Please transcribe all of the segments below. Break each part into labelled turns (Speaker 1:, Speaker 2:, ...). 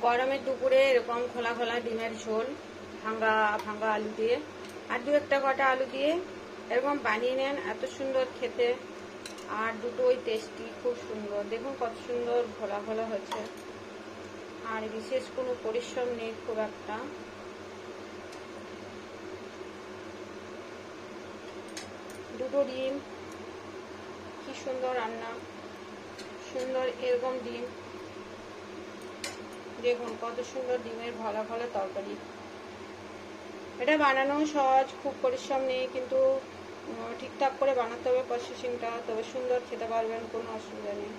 Speaker 1: গরমের দুপুরে এরকম খোলা খোলা ডিমের ঝোল ভাঙ্গা ভাঙ্গা আলু দিয়ে আর দু একটা কটা আলু দিয়ে এরকম বানিয়ে নেন, এত সুন্দর খেতে আর দুটোই টেস্টি, খুব সুন্দর। দেখুন কত সুন্দর ঘোলা ঘোলা হয়েছে আর বিশেষ কোনো পরিশ্রম নেই খুব একটা। দুটো ডিম, কি সুন্দর রান্না, সুন্দর এরকম ডিম দেখুন কত সুন্দর ডিমের ঘলা ঘলা তরকারি। এটা বানানো সহজ, খুব পরিশ্রম নেই, কিন্তু ঠিকঠাক করে বানাতে হবে প্রসেসিংটা, তবে সুন্দর খেতে পারবেন, কোনো অসুবিধা নেই।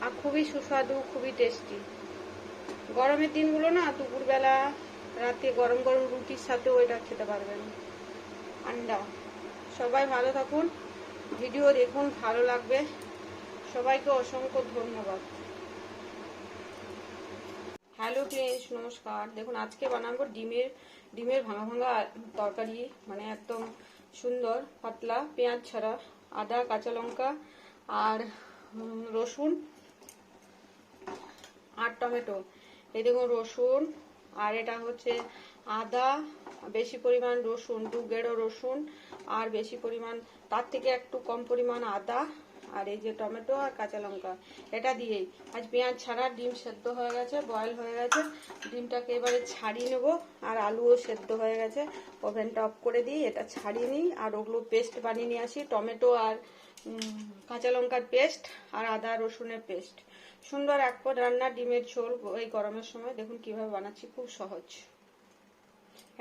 Speaker 1: আর খুবই সুস্বাদু, খুবই টেস্টি। গরমের দিনগুলো না দুপুরবেলা রাতে গরম গরম রুটির সাথেও এটা খেতে পারবেন। আন্ডা। সবাই ভালো থাকুন, ভিডিও দেখুন, ভালো লাগবে। সবাইকে অসংখ্য ধন্যবাদ। হ্যালো ফ্রেন্ডস, নমস্কার। দেখুন আজকে বানাবো ডিমের ভাঙা ভাঙা তরকারি, মানে একদম সুন্দর পাতলা, পেঁয়াজ ছাড়া, আদা, কাঁচা লঙ্কা আর রসুন আর টমেটো। এই দেখুন রসুন, আর এটা হচ্ছে আদা, বেশি পরিমাণ রসুন, 2 গেড়ো রসুন, আর বেশি পরিমাণ তার থেকে একটু কম পরিমাণ আদা, আর এই যে টমেটো আর কাঁচা লঙ্কা, এটা দিয়েই আজ পেঁয়াজ ছাড়া ডিম সেদ্ধ হয়ে গেছে, বয়েল হয়ে গেছে। ডিমটাকে এবারে ছাড়িয়ে নেবো, আর আলুও সেদ্ধ হয়ে গেছে। ওভেনটা অফ করে দিই, এটা ছাড়িয়ে নিই আর ওগুলো পেস্ট বানিয়ে নিয়ে আসি। টমেটো আর কাঁচা লঙ্কার পেস্ট আর আদা রসুনের পেস্ট। সুন্দর এক পদ রান্না ডিমের ঝোল এই গরমের সময়। দেখুন কিভাবে বানাচ্ছি, খুব সহজ।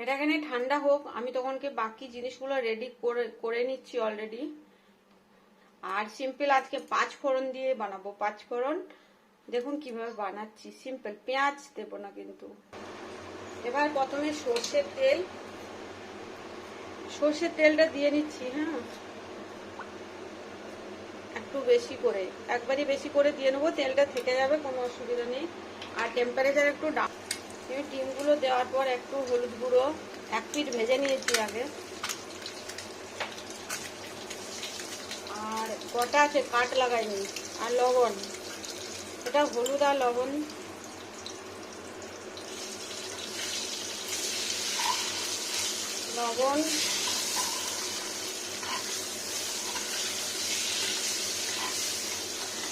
Speaker 1: এটা এখানে ঠান্ডা হোক, আমি তখনকে বাকি জিনিসগুলো রেডি করে নিচ্ছি অলরেডি। আর সিম্পল আজকে 5 ফোড়ন দিয়ে বানাবো, 5 ফোড়ন। দেখুন কিভাবে বানাচ্ছি, সিম্পল, পেঁয়াজ দেব না কিন্তু। এবার প্রথমে সর্ষের তেলটা দিয়ে নিচ্ছি। হ্যাঁ, একটু বেশি করে, একবারই বেশি করে দিয়ে নেবো, তেলটা থেকে যাবে, কোনো অসুবিধা নেই। আর টেম্পারেচার একটু ডিমগুলো দেওয়ার পর একটু হলুদ গুঁড়ো 1 পিঠ ভেজে নিয়েছি আগে। আর কটা আছে কাট লাগাইনি। আর লবণ, এটা হলুদ আর লবণ,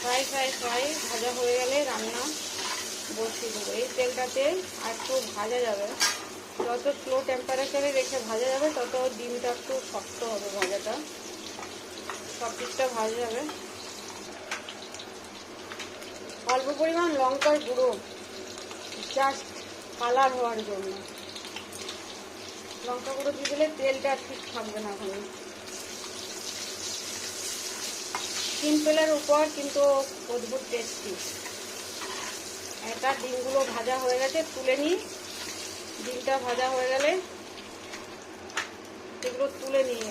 Speaker 1: ফ্রাই ভাজা হয়ে গেলে রান্না বসিয়ে দেবো। এই তেলটাতে আর একটু ভাজা যাবে, যত স্লো টেম্পারেচারে রেখে ভাজা যাবে তত ডিমটা একটু শক্ত হবে, ভাজাটা সব দিকটা ভাজা যাবে। অল্প পরিমাণ লঙ্কার গুঁড়ো, জাস্ট কালার হওয়ার জন্য। লঙ্কা গুঁড়ো দিয়ে দিলে তেলটা ঠিক থাকবে না ওখানে। সিম্পলের উপর কিন্তু অদ্ভুত টেস্টি। এটা ডিমগুলো ভাজা হয়ে গেছে, তুলে নিই। ডিমটা ভাজা হয়ে গেলে এগুলো তুলে নিই।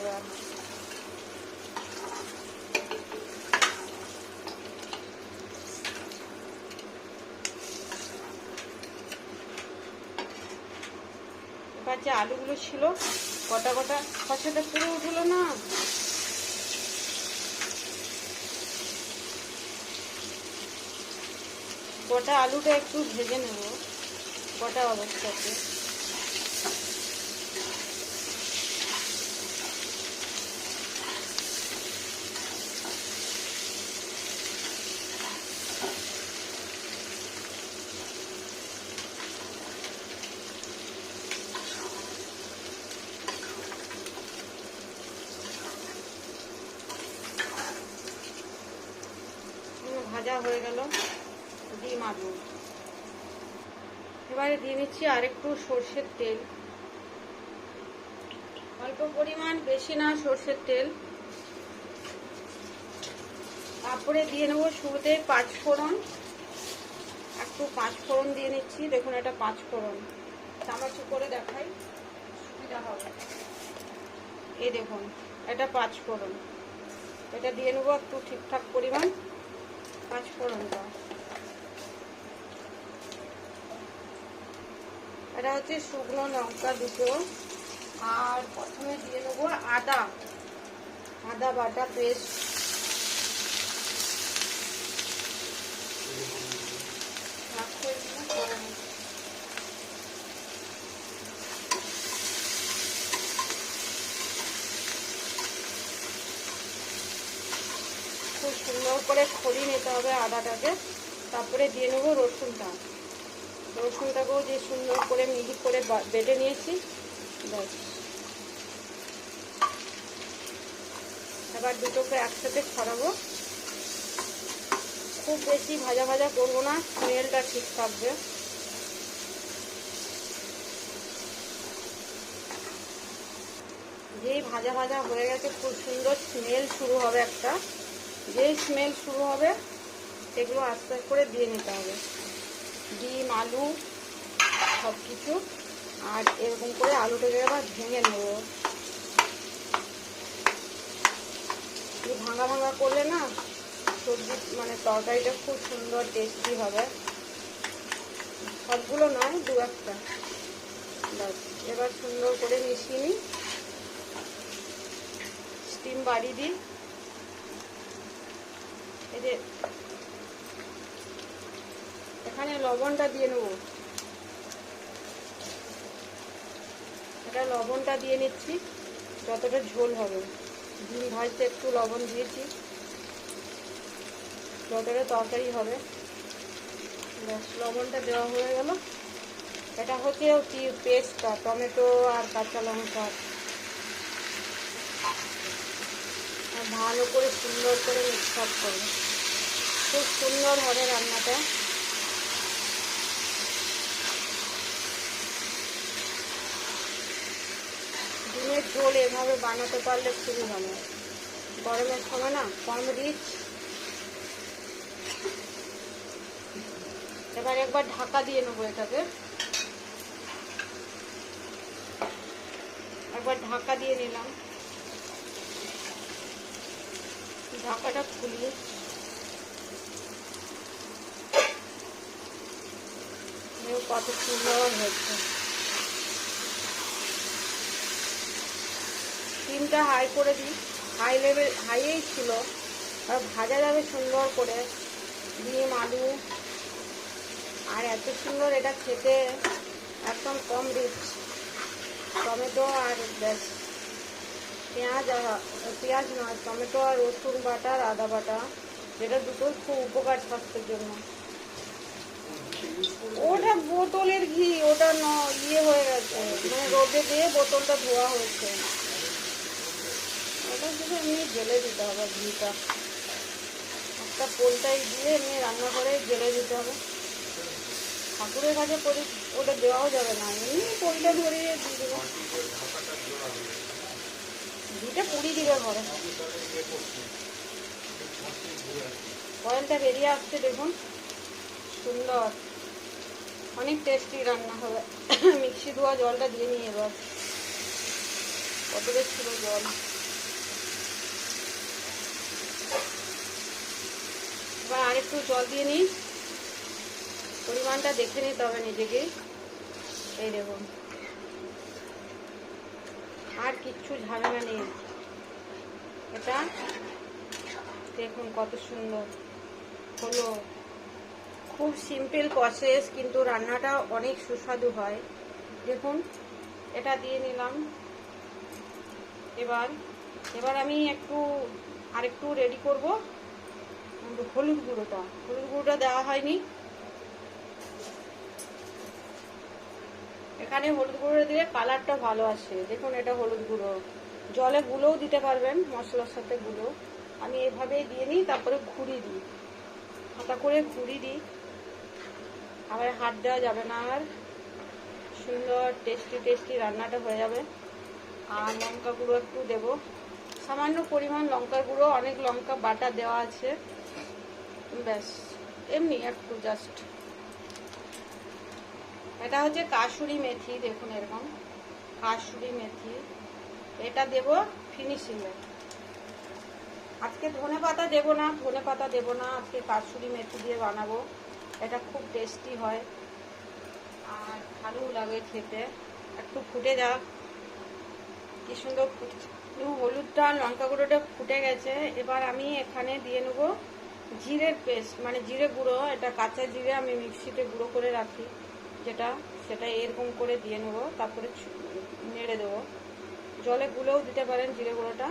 Speaker 1: এবার যে আলুগুলো ছিল কটা কটা, খসাটা পুরো উঠলো না, গোটা আলুটা একটু ভেজে নেব গোটা অবস্থাতে। ভাজা হয়ে গেল ডিম আলু। এবারে দিয়ে নিচ্ছি আর একটু সর্ষের তেল, অল্প পরিমাণ, বেশি না, সর্ষের তেল। তারপরে দিয়ে নেবো শুরুতে 5 ফোড়ন, একটু 5 ফোড়ন দিয়ে নিচ্ছি। দেখুন এটা 5 ফোড়ন, চামচ করে দেখাই সুবিধা হবে। এই দেখুন এটা 5 ফোড়ন, এটা দিয়ে নেবো একটু ঠিকঠাক পরিমাণ 5 ফোড়নটা। এটা হচ্ছে শুকনো লঙ্কা দুটো, আর প্রথমে দিয়ে নেবো আদা বাটা পেস্ট, সুন্দর করে খড়িয়ে নিতে হবে আদাটাকে। তারপরে দিয়ে নেবো রসুনটাকেও যে সুন্দর করে মিহি করে বেটে নিয়েছি। ব্যাস, এবার দুটোকে একসাথে ছড়াবো। খুব বেশি ভাজা ভাজা করবো না, স্মেলটা ঠিক থাকবে। যেই ভাজা ভাজা হয়ে গেছে খুব সুন্দর স্মেল শুরু হবে একটা। যেই স্মেল শুরু হবে এগুলো আস্তে আস্তে করে দিয়ে নিতে হবে, ডিম আলু সব কিছু। আর এরকম করে আলুটাকে আবার ভেঙে নেব। ভাঙা ভাঙা করলে না সবজি মানে তরকারিটা খুব সুন্দর টেস্টি হবে। সবগুলো নয়, দু একটা। ব্যাস, এবার সুন্দর করে মিশিয়ে নিই, স্টিম বাড়িয়ে দিই। এই যে এখানে লবণটা দিয়ে নেব, এটা লবণটা দিয়ে নিচ্ছি যতটা ঝোল হবে। ডিম ভাজতে একটু লবণ দিয়েছি, যতটা তরকারি হবে। ব্যাস, লবণটা দেওয়া হয়ে গেল। এটা হচ্ছে পেস্টটা, টমেটো আর কাঁচা লঙ্কা। ভালো করে সুন্দর করে মিক্স আপ করবো, খুব সুন্দর হবে রান্নাটা। ডিমের ঝোল এভাবে বানাতে পারলে খুবই ভালো। গরমের সময় না কম রিচ। এবার একবার ঢাকা দিয়ে নেবো এটাকে, একবার ঢাকা দিয়ে নিলাম। ঢাকাটা খুলি, কত সুন্দর হচ্ছে। ডিমটা হাই করে দিই, হাইয়েই ছিল। আর ভাজা যাবে সুন্দর করে ডিম আলু। আর এত সুন্দর এটা খেতে, একদম কম রিচ। টমেটো আর ব্যাস, পেঁয়াজ নয়, টমেটো আর রসুন বাটা আর আদা বাটা, যেটা দুটোই খুব উপকার স্বাস্থ্যের জন্য। ওটা বোতলের ঘি, ওটা ইয়ে হয়ে গেছে, মানে রোদে দিয়ে বোতলটা ধোয়া হয়েছে। ওটা শুধু এমনি জেলে দিতে হবে, ঘিটা একটা পোলটাই দিয়ে এমনি রান্না করে জেলে দিতে হবে। ঠাকুরের কাছে ওটা দেওয়াও যাবে না, এমনি পোলটা ধরিয়ে দিয়ে দেবো। ঘিটা পুড়িয়ে দিবে ঘরে। অয়েলটা বেরিয়ে আসছে দেখুন, সুন্দর, অনেক টেস্টি রান্না হবে। মিক্সি ধোয়া জলটা দিয়ে নিই এবার, কতটা ছিল জল। এবার আরেকটু জল দিয়ে নিই, পরিমাণটা দেখে নিতে হবে নিজেকে। এই দেখুন, আর কিচ্ছু ঝামেলা নেই। এটা দেখুন কত সুন্দর হলো। খুব সিম্পল প্রসেস, কিন্তু রান্নাটা অনেক সুস্বাদু হয়। দেখুন, এটা দিয়ে নিলাম। এবার আমি আরেকটু রেডি করব হলুদ গুঁড়োটা দেওয়া হয়নি। এখানে হলুদ গুঁড়ো দিলে কালারটা ভালো আসে। দেখুন, এটা হলুদ গুঁড়ো, জলে গুঁড়োও দিতে পারবেন, মশলার সাথে গুঁড়ো। আমি এভাবেই দিয়ে নিই, তারপরে ঘুরি দিই, হাতা করে ঘুরি দিই। আবার হাত দেওয়া যাবে না। আর সুন্দর টেস্টি রান্নাটা হয়ে যাবে। আর লঙ্কা গুঁড়ো একটু দেবো, সামান্য পরিমাণ লঙ্কার গুঁড়ো, অনেক লঙ্কা বাটা দেওয়া আছে। ব্যাস, এমনি একটু জাস্ট। এটা হচ্ছে কাসুরি মেথি, দেখুন এরকম কাসুরি মেথি, এটা দেব ফিনিশিংয়ে। আজকে ধনে পাতা দেবো না, আজকে কাসুরি মেথি দিয়ে বানাবো। এটা খুব টেস্টি হয় আর ভালো লাগে খেতে। একটু ফুটে যাক, কি সুন্দর ফুটছে। হলুদটা লঙ্কা গুঁড়োটা ফুটে গেছে। এবার আমি এখানে দিয়ে নেবো জিরের পেস্ট, মানে জিরে গুঁড়ো। এটা কাঁচা জিরে আমি মিক্সিতে গুঁড়ো করে রাখি, সেটা এরকম করে দিয়ে নেবো। তারপরে নেড়ে দেবো, জলে গুলেও দিতে পারেন জিরে গুঁড়োটা।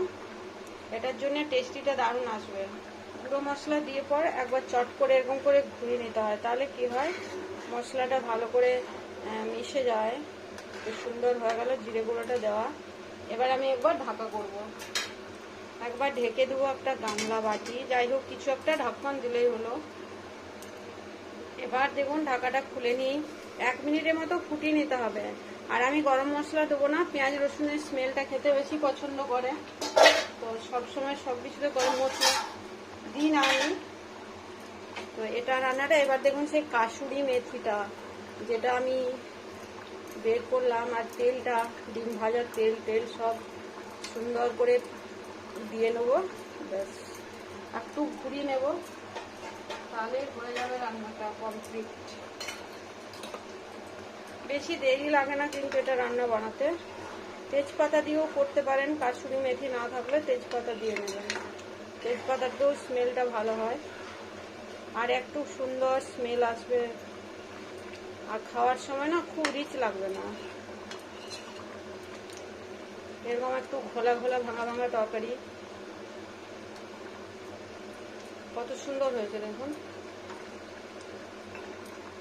Speaker 1: এটার জন্য টেস্টিটা দারুণ আসবে। গুঁড়ো মশলা দিয়ে পর একবার চট করে এরকম করে ঘুরিয়ে নিতে হয়, তাহলে কি হয় মশলাটা ভালো করে মিশে যায়। খুব সুন্দর হয়ে গেল জিরে গুঁড়োটা দেওয়া। এবার আমি একবার ঢাকা করব, একবার ঢেকে দেবো একটা গামলা বাটি, যাই হোক কিছু একটা ঢাকন দিলেই হলো। এবার দেখুন ঢাকাটা খুলে নিই, 1 মিনিটের মতো ফুটিয়ে নিতে হবে। আর আমি গরম মশলা দেবো না, পেঁয়াজ রসুনের স্মেলটা খেতে বেশি পছন্দ করে, তো সবসময় সব কিছুতে গরম মশলা দিই না আমি। তো এটা রান্নাটা এবার দেখুন সেই কাসুরি মেথিটা যেটা আমি বের করলাম, আর তেলটা ডিম ভাজার তেল সব সুন্দর করে দিয়ে নেবো, ব্যাস একটু ঘুরিয়ে নেব, তাহলে হয়ে যাবে রান্নাটা কমপ্লিট। বেশি দেরি লাগে না কিন্তু এটা রান্না বানাতে। তেজপাতা দিয়েও করতে পারেন, কাসুরি মেথি না থাকলে তেজপাতা দিয়ে নেবেন, তেজপাতাতেও স্মেলটা ভালো হয় আর একটু সুন্দর স্মেল আসবে, আর খাওয়ার সময় না খুব রিচ লাগবে না। এরকম একটু ঘোলা ঘোলা ভাঙা ভাঙা তরকারি কত সুন্দর হয়েছে দেখুন।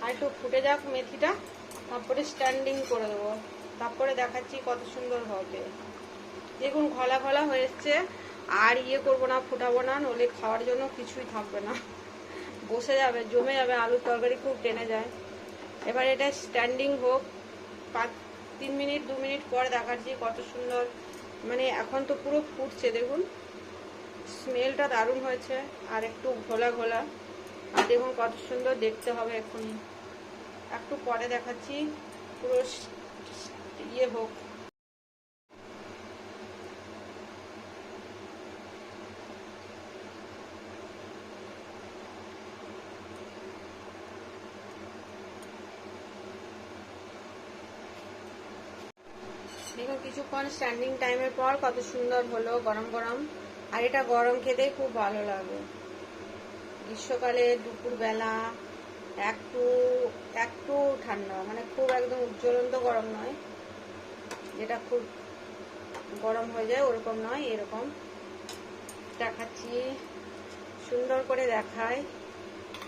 Speaker 1: আর একটু ফুটে যাক মেথিটা, তারপরে স্ট্যান্ডিং করে দেবো, তারপরে দেখাচ্ছি কত সুন্দর হবে। দেখুন ঘলা ঘলা হয়ে এসছে, আর করবো না, ফুটাবো না, নইলে খাওয়ার জন্য কিছুই থাকবে না, বসে যাবে, জমে যাবে, আলুর তরকারি খুব টেনে যায়। এবার এটা স্ট্যান্ডিং হোক, 3 মিনিট 2 মিনিট পর দেখাচ্ছি কত সুন্দর, মানে এখন তো পুরো ফুটছে দেখুন, স্মেলটা দারুণ হয়েছে, আর একটু ঘোলা ঘোলা, আর দেখুন কত সুন্দর দেখতে হবে। এখনই একটু পরে দেখাচ্ছি, পুরো হোক। দেখুন কিছুক্ষণ স্ট্যান্ডিং টাইমের পর কত সুন্দর হলো, গরম গরম। আর এটা গরম খেতে খুব ভালো লাগে, গ্রীষ্মকালে দুপুরবেলা একটু একটু ঠান্ডা, মানে খুব একদম উজ্জ্বলন্ত গরম নয়, যেটা খুব গরম হয়ে যায় ওরকম নয়, এরকম দেখাচ্ছি, সুন্দর করে দেখায়।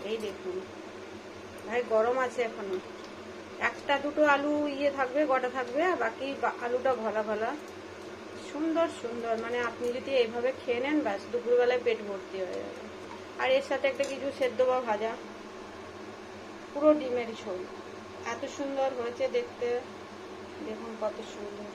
Speaker 1: এই দেখুন ভাই গরম আছে এখনো, একটা দুটো আলু থাকবে, গোটা থাকবে, আর বাকি আলুটা ঘলা ঘলা, সুন্দর সুন্দর, মানে আপনি যদি এইভাবে খেয়ে নেন ব্যাস দুপুরবেলায় পেট ভর্তি হয়ে যাবে। আর এর সাথে একটা কিছু সেদ্ধ বা ভাজা, পুরো ডিমের ঝোল, এত সুন্দর হয়েছে দেখতে, দেখুন কত সুন্দর।